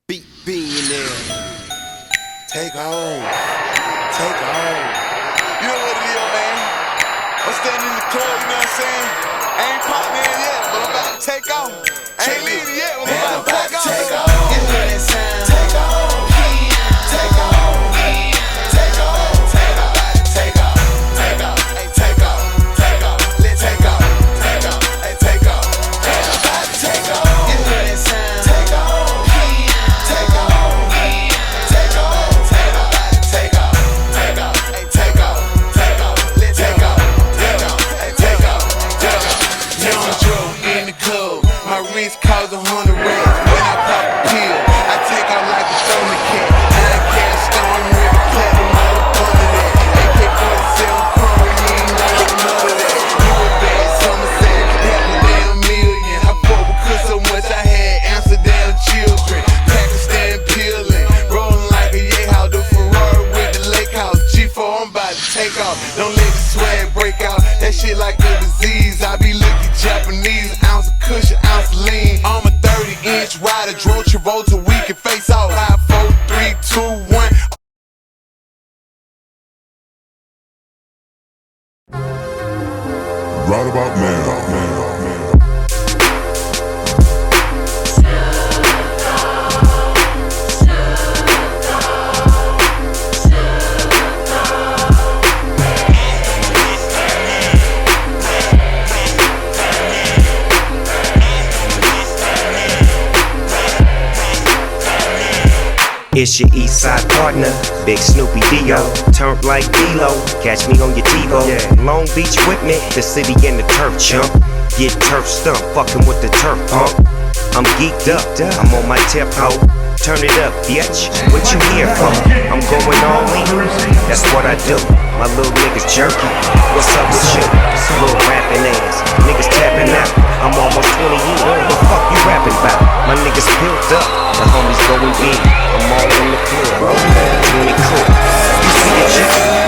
Beat billionaire. Take home. Take home. You know what it is, man. I'm standing in the club, you know what I'm saying? I ain't popped in yet, but I'm about to take off. I ain't leaving yet, but I'm about to take off. Take off. You know that sound. Take off. Take off. Take off. Take off. Take off. Take off. Hey, take off. Take off. Let's take off. Take off. Hey, take off. Take off. You know that sound. Take off. Take off. Take off. Take off. Take off. Take off. Hey, take off. Take off. Let's take off. Take off. Hey, take off. Take off. Young Joe in the club. My wrist costs 100 racks. When I pop a pill, I take off like a Sony cat. I can't stone with a platinum all up under that. AK-47 chrome, you ain't know none of that. You a bad summer sad, half a damn million. I fought because so much I had Amsterdam children. Pakistan peeling, rolling like a yay house. The Ferrari with the lake house. G4, I'm about to take off. Don't let the swag break out. That shit like a disease. I be looking Japanese. Ounce of cushion, ounce of lean. I'm a 30-inch rider. Drove Travolta, we can face off. 5, 4, 3, 2, 1. Right about now. It's your east side partner, Big Snoopy Dio. Turned like D-Lo, catch me on your TiVo. Long Beach with me, the city and the turf chump. Get turf stumped, fucking with the turf pump. I'm geeked up, I'm on my tip hoe. Turn it up, bitch, what you here for? I'm going all in, that's what I do. My little niggas jerky, what's up with you? Little rapping ass, niggas tapping out. I'm almost 20 years, what the fuck you rapping about? My niggas built up, the homies going in. I'm all in the club, 20 cool. You see it, Jimmy?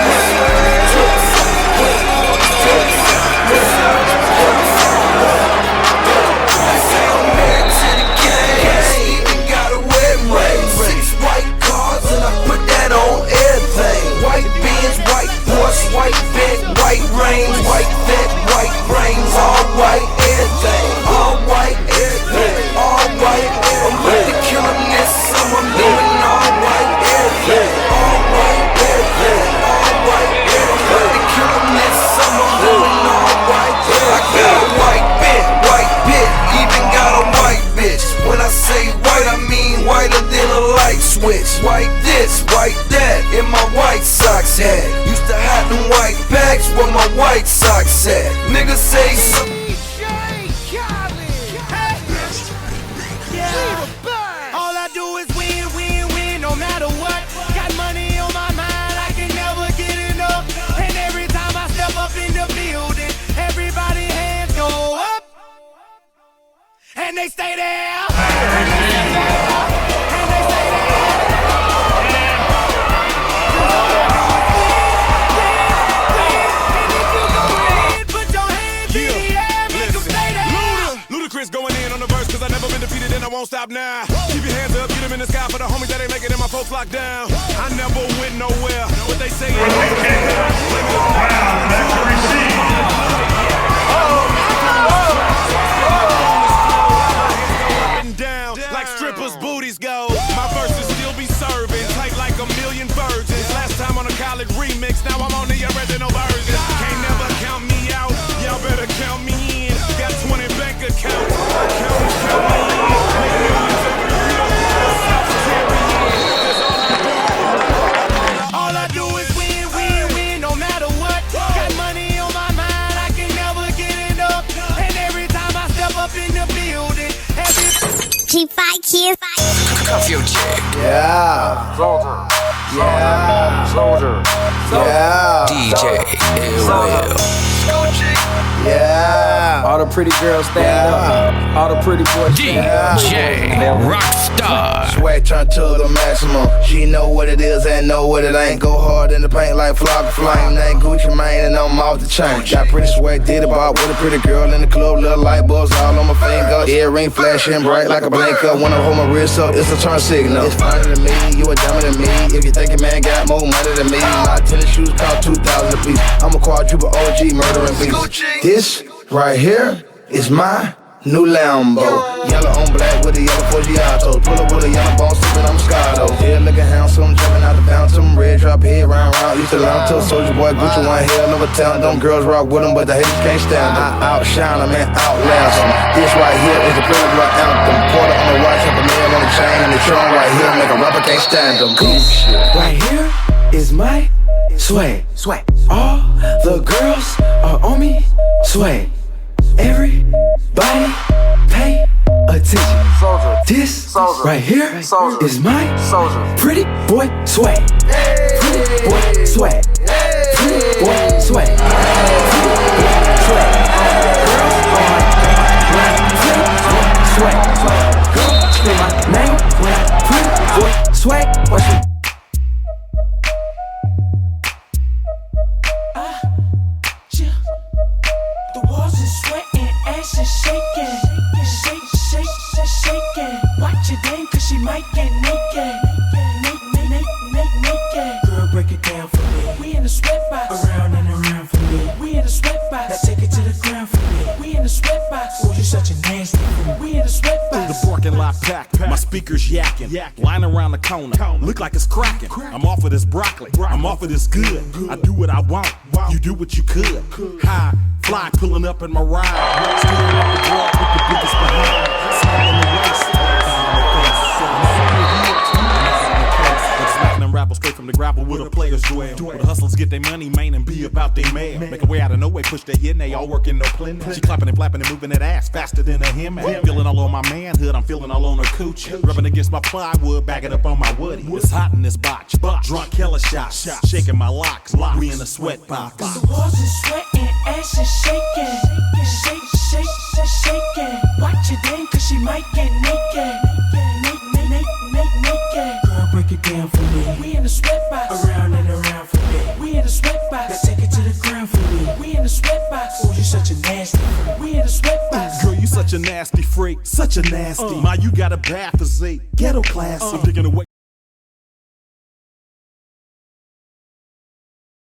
White vet, white range, white vet, white brains, all white, everything, all white, everything, all white, I'm with the killing this summer, doing all white, everything, all white, everything, all white, I'm with the killing this summer, doing all white, I got a white bit, even got a white bitch. When I say white, I mean whiter than a light switch. White this, white that, in my white socks hat. Used to have them white bags where my white socks at. Niggas say all I do is win, win, win, no matter what. Got money on my mind, I can never get enough. And every time I step up in the building, everybody hands go up. And they stay there. And they stay there. And they stay there. Ludacris going in on the verse, cause I never been defeated and I won't stop now. Keep your hands up, get them in the sky for the homies that ain't making it, my folks locked down. I never went nowhere, what they say ain't down like strippers' booties go. My verses still be serving, tight like a million virgins. Last time on a college remix, now I'm on the original version. Can't never count me out, y'all better count me in. Got 20 bank accounts, count me in. All I do is win, win, win, no matter what. Got money on my mind, I can never get enough. And every time I step up in the building, G5 kids. Cuff your chick. yeah, Soldier. yeah, DJ Ill yeah. All the pretty girls stand up. All the pretty boys stand up. DJ Rockstar. Swag turned to the maximum. She know what it is and know what it ain't. Go hard in the paint like flock flame. Name Gucci Mane and I'm off the chain. Got pretty swag, did it ball with a pretty girl in the club. Little light bulbs all on my finger. Earring flashing bright like a blinker. When I hold my wrist up, it's a turn signal. It's finer than me, you a diamond than me. If you think a man got more money than me, my tennis shoes cost 2,000 a piece. I'm a quadruple OG murdering beast. This right here is my new Lambo. Yellow on black with a yellow Forgiato. Pull up with a yellow bone, sippin' I'm Scotto. Still looking handsome, jumping out the fountain. Red drop head round. Used to lounge till Soulja Boy, Gucci one hell of a talent. Them girls rock with them, but the haters can't stand them. I outshine them and outlast them. This right here is the Playboy anthem. Quarter on the watch, have a nail on the chain, and the tron right here make a rapper can't stand them. Right here is my swag. All the girls are on me. Swag. Everybody pay attention. This right here is my pretty boy swag. Pretty boy swag. Pretty boy swag. Pretty boy swag. Girls are pretty boy swag. Girl, scream my name when I pretty boy swag. Watch me. Watch your dame, cause she might get naked. Girl, break it down for me. We in the sweatbox. Around and around for me. We in the sweatbox. Now take it to the ground for me. We in the sweatbox. Oh, you such a nasty fool. We in the sweatbox. The parking lot packed, my speakers yakking. Line around the corner, look like it's cracking. I'm off of this broccoli, I'm off of this good. I do what I want, you do what you could. High, fly, pulling up in my ride. Steering up the drug with the biggest behind. Small in the waist. Smacking them rappers straight from the gravel with a player's dwell. Where the hustlers get their money, man, and be about their man. Make a way out of nowhere, push their hit, and they all working no plan. She clapping and flapping and moving that ass faster than a him. Feeling all on my manhood, I'm feeling all on her cooch. Rubbing against my plywood, backing up on my woody. It's hot in this botch, drunk killer shots, shaking my locks. We in the sweat box. The walls is sweating, ass is shaking. Shaking. Watch your dame, cause she might get naked. Girl, break it down for me. We in the sweatbox. Around and around for me. We in the sweatbox. Now take it to the ground for me. We in the sweatbox. Oh, you such a nasty freak. We in the sweatbox. Girl, you such a nasty freak, such a nasty. My, you got a bad physique, ghetto classy. I'm digging away